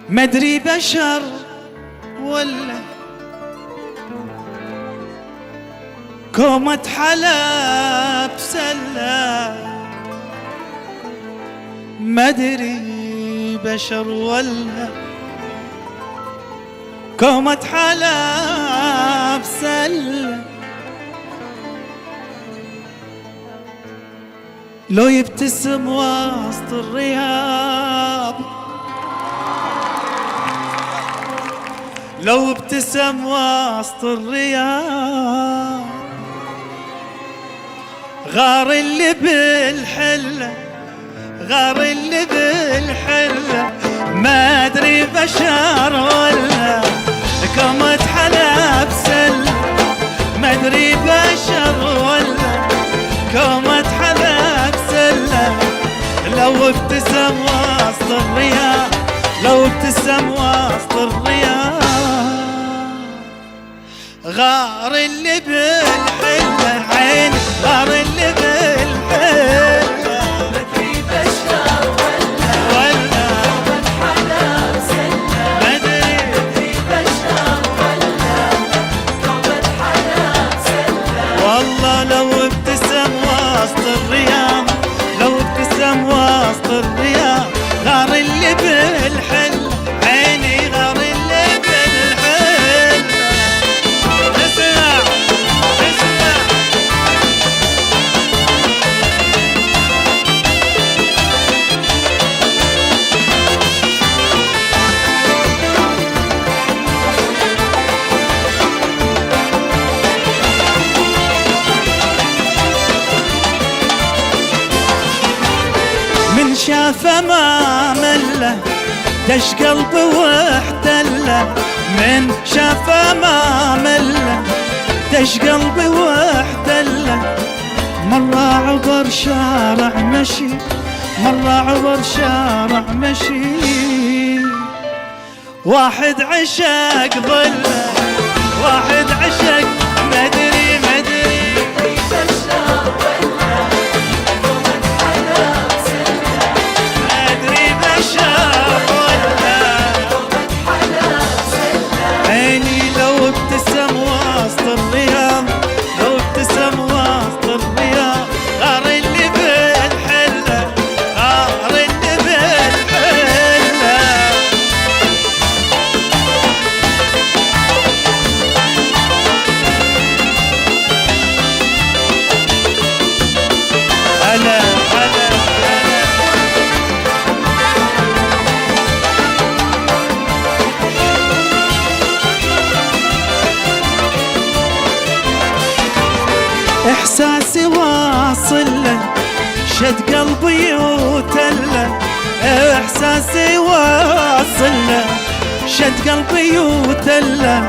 مدري بشر ولا كومة حلب سلة، مدري بشر ولا كومة حلب سلة. لو يبتسم وسط الرياض، لو ابتسم وسط الرياض، غار اللي بالحلة، غار اللي بالحلة، ما ادري بشر ولا كومة حلب سلة، ما ادري بشر ولا كومة حلب سلة. لو ابتسم وسط الرياض، لو ابتسم وسط الرياض، غار اللي بالحلة عيني، غار اللي بالحلة، مدري بشر ولا كومة حلب سلة، مدري بشر ولا كومة حلب سلة. والله لو ابتسم وسط الرياض، لو ابتسم وسط الرياض، غار اللي بالحلة عيني، غار اللي بالحلة. اسمع اسمع من شافه ما مله، دش قلبي واحتله، من شافه ما مله، دش قلبي واحتله. مرة عبر شارع مشي، مرة عبر شارع مشي، واحد عشق ظله، واحد عشق مدري مدري بشر ولا كومة حلب سلة، مدري بشر ولا كومة حلب سلة. عيني. لو ابتسم وسط الرياض، لو ابتسم وسط الرياض، غار اللي بالحلة، غار اللي بالحلة. هلا هلا هلا. احساسي واصل له، شد قلبي وتله، احساسي واصل له، شد قلبي وتله.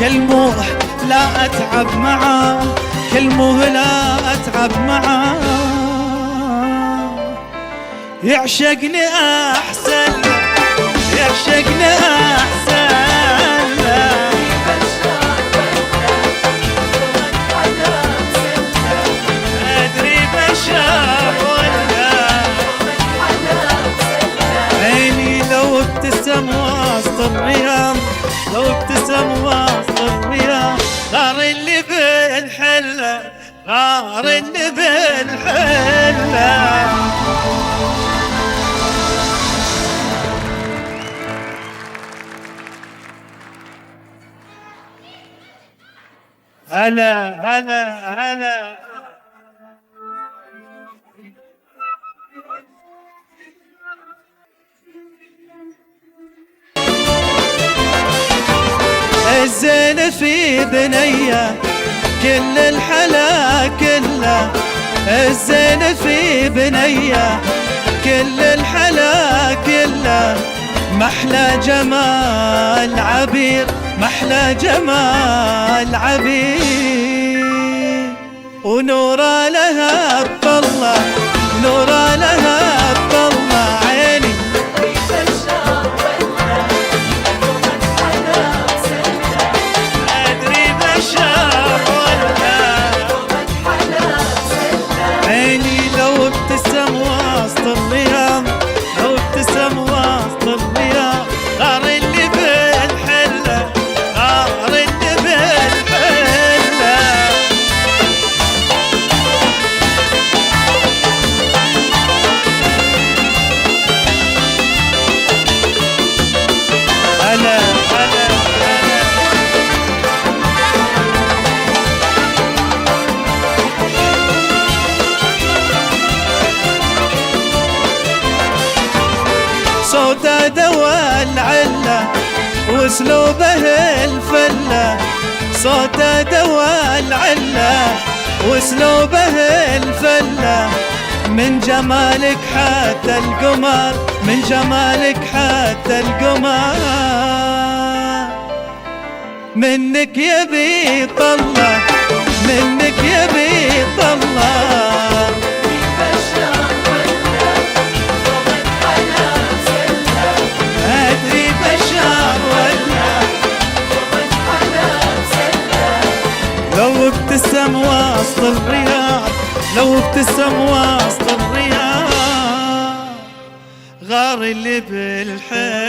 كلموه لا اتعب معاه، كلموه لا اتعب معاه، يعشقني احسن له، يعشقني احسن له. بشر ولا كومة حلب سلة، ادري بشر ولا كومة حلب سلة. عيني. لو ابتسم وسط الرياض، لو ابتسم وسط الرياض، غار اللي بالحلة، غار اللي بالحلة. هلا هلا هلا. الزين في بنية كل الحلا كله، الزين في بنية كل الحلا كله. محلى جمال عبير، محلى جمال عبير، ونورا لها بطلة، نورا لها بطلة عيني. بشر ولا كومة حلب سلة، أدري بشر ولا كومة حلب سلة. عيني. لو ابتسم وسط الرياض، لو ابتسم وسط الرياض، صوته دوا العلة واسلوبه الفلة، صوته دوا العلة واسلوبه الفلة، من جمالك حتى القمر، من جمالك حتى القمر، منك يبي طلع، منك يبي طلع. بشار ولا ضمن حلا سلة، أدري بشار ولا ضمن حلا سلة، لو ابتسم وسط الرياض، لو ابتسم وسط الرياض، غار اللي بالحيل.